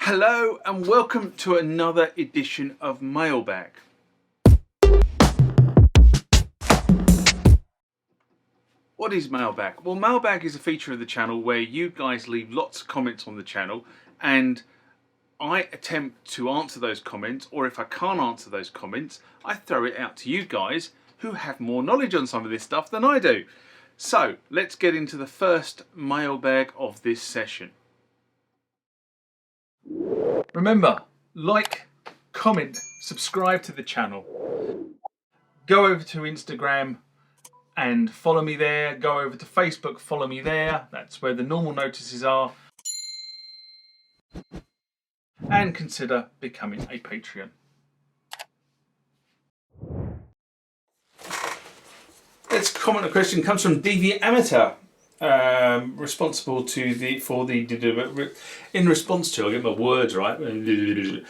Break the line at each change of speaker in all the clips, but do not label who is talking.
Hello and welcome to another edition of Mailbag. What is Mailbag? Well, Mailbag is a feature of the channel where you guys leave lots of comments on the channel and I attempt to answer those comments, or if I can't answer those comments, I throw it out to you guys who have more knowledge on some of this stuff than I do. So let's get into the first mailbag of this session. Remember, like, comment, subscribe to the channel. Go over to Instagram and follow me there. Go over to Facebook, follow me there. That's where the normal notices are. And consider becoming a Patreon. This comment or question comes from DV Amateur, responsible to in response to, I'll get my words right, the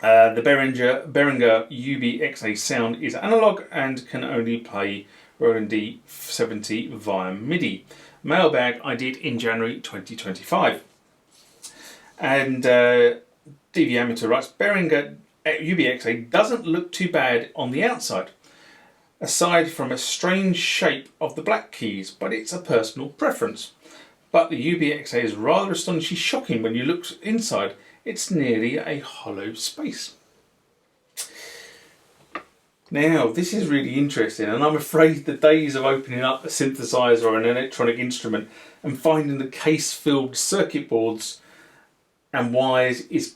Behringer UB-Xa sound is analog and can only play Roland D70 via MIDI. Mailbag I did in January 2025. And DV Amateur writes, Behringer UB-Xa doesn't look too bad on the outside, aside from a strange shape of the black keys, but it's a personal preference. But the UB-Xa is rather astonishingly shocking when you look inside. It's nearly a hollow space. Now, this is really interesting, and I'm afraid the days of opening up a synthesizer or an electronic instrument and finding the case-filled circuit boards and wires is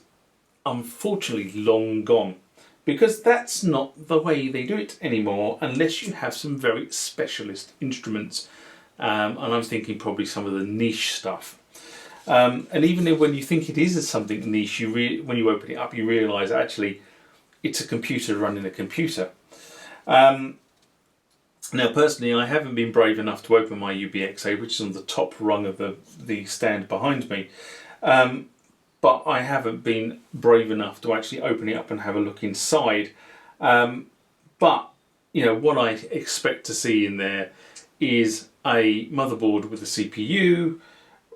unfortunately long gone, because that's not the way they do it anymore unless you have some very specialist instruments, and I'm thinking probably some of the niche stuff. And even when you think it is something niche, when you open it up you realise actually it's a computer running a computer. Now personally I haven't been brave enough to open my UB-Xa, which is on the top rung of the stand behind me. But I haven't been brave enough to actually open it up and have a look inside. But you know what I expect to see in there is a motherboard with a CPU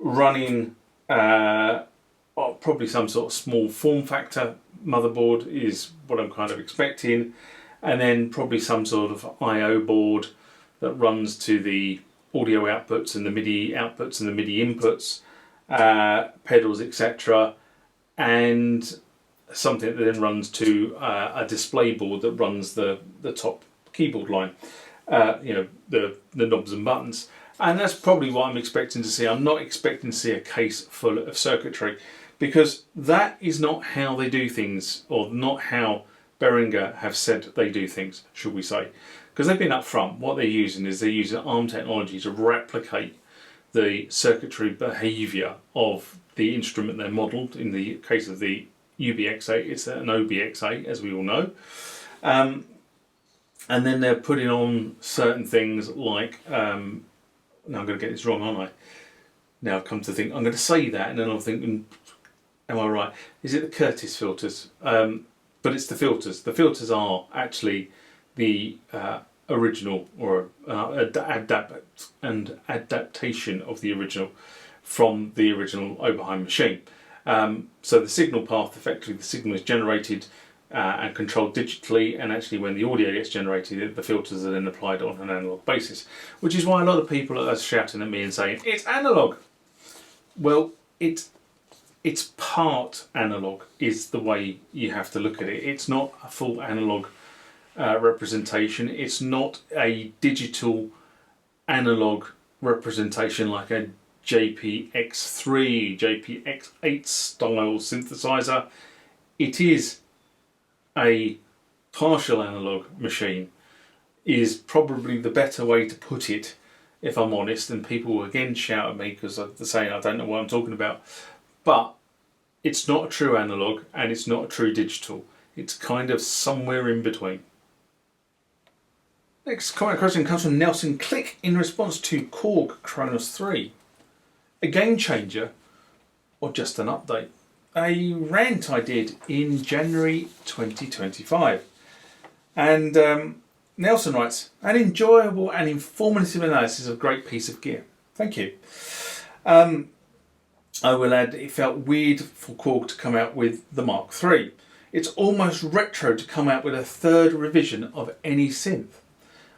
running probably some sort of small form factor motherboard is what I'm kind of expecting, and then probably some sort of I/O board that runs to the audio outputs and the MIDI outputs and the MIDI inputs, pedals, etc., and something that then runs to a display board that runs the top keyboard line, you know, the knobs and buttons. And that's probably what I'm expecting to see. I'm not expecting to see a case full of circuitry, because that is not how they do things, or not how Behringer have said they do things, should we say. Because they've been upfront. What they're using is they're using ARM technology to replicate the circuitry behaviour of the instrument they're modelled. In the case of the UB-Xa, it's an OB-Xa, as we all know. And then they're putting on certain things like, now I'm going to get this wrong, aren't I? Now I've come to think, I'm going to say that, and then I'm thinking, am I right? Is it the Curtis filters? But it's the filters. The filters are actually the original, or adaptation of the original from the original Oberheim machine. So the signal path, effectively the signal is generated and controlled digitally, and actually when the audio gets generated the filters are then applied on an analog basis, which is why a lot of people are shouting at me and saying it's analog. Well, it's part analog is the way you have to look at it. It's not a full analog representation. It's not a digital analog representation like a JPX3, JPX8 style synthesizer. It is a partial analog machine, is probably the better way to put it, if I'm honest, and people will again shout at me because they're saying I don't know what I'm talking about. But it's not a true analog and it's not a true digital. It's kind of somewhere in between. Next comment question comes from Nelson Click in response to Korg Kronos 3. A game changer or just an update? A rant I did in January 2025. And Nelson writes, an enjoyable and informative analysis of a great piece of gear. Thank you. I will add, it felt weird for Korg to come out with the Mark III. It's almost retro to come out with a third revision of any synth.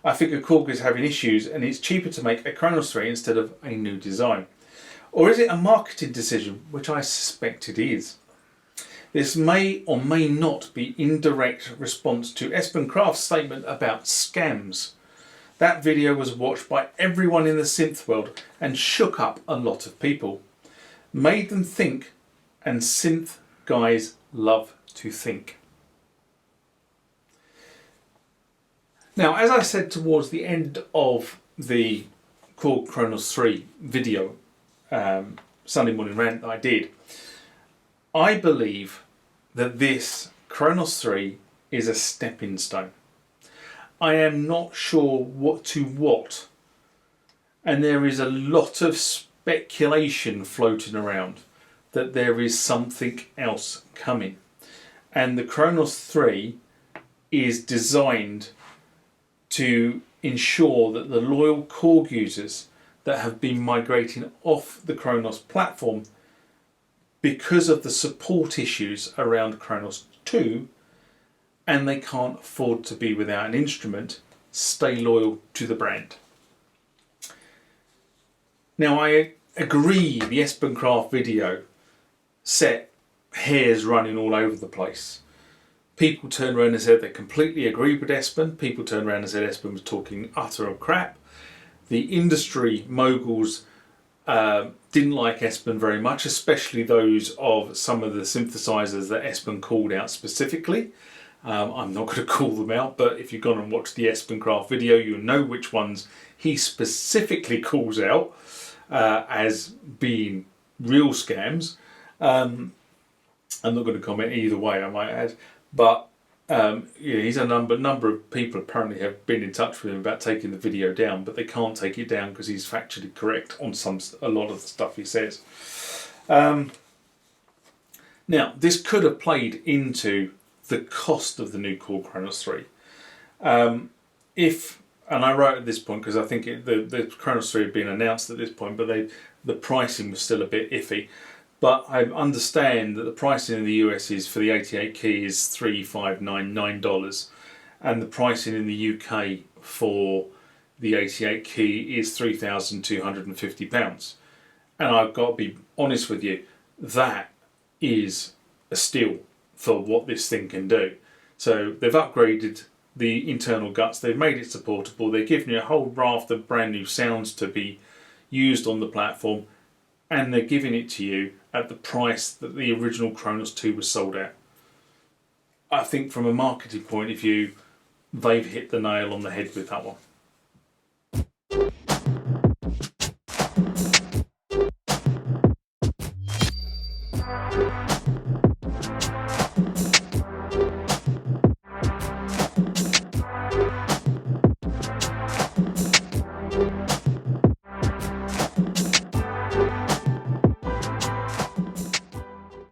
I figure Korg is having issues and it's cheaper to make a Kronos 3 instead of a new design. Or is it a marketing decision, which I suspect it is? This may or may not be indirect response to Espen Kraft's statement about scams. That video was watched by everyone in the synth world and shook up a lot of people. Made them think, and synth guys love to think. Now, as I said towards the end of the Korg Kronos 3 video, Sunday morning rant that I did, I believe that this Kronos 3 is a stepping stone. I am not sure what, and there is a lot of speculation floating around that there is something else coming. And the Kronos 3 is designed to ensure that the loyal Korg users that have been migrating off the Kronos platform because of the support issues around Kronos 2, and they can't afford to be without an instrument, stay loyal to the brand. Now, I agree the Espen Kraft video set hairs running all over the place. People turned around and said they completely agreed with Espen. People turned around and said Espen was talking utter crap. The industry moguls didn't like Espen very much, especially those of some of the synthesizers that Espen called out specifically. I'm not going to call them out, but if you've gone and watched the Espen Kraft video, you'll know which ones he specifically calls out as being real scams. I'm not going to comment either way, I might add. But yeah, he's a number of people apparently have been in touch with him about taking the video down, but they can't take it down because he's factually correct on a lot of the stuff he says. Now, this could have played into the cost of the new Korg Kronos 3. And I wrote at this point because I think the Kronos 3 had been announced at this point, but the pricing was still a bit iffy. But I understand that the pricing in the US is for the 88 key is $3,599, and the pricing in the UK for the 88 key is £3,250. And I've got to be honest with you, that is a steal for what this thing can do. So they've upgraded the internal guts, they've made it supportable, they've given you a whole raft of brand new sounds to be used on the platform, and they're giving it to you at the price that the original Kronos 2 was sold at. I think from a marketing point of view, they've hit the nail on the head with that one.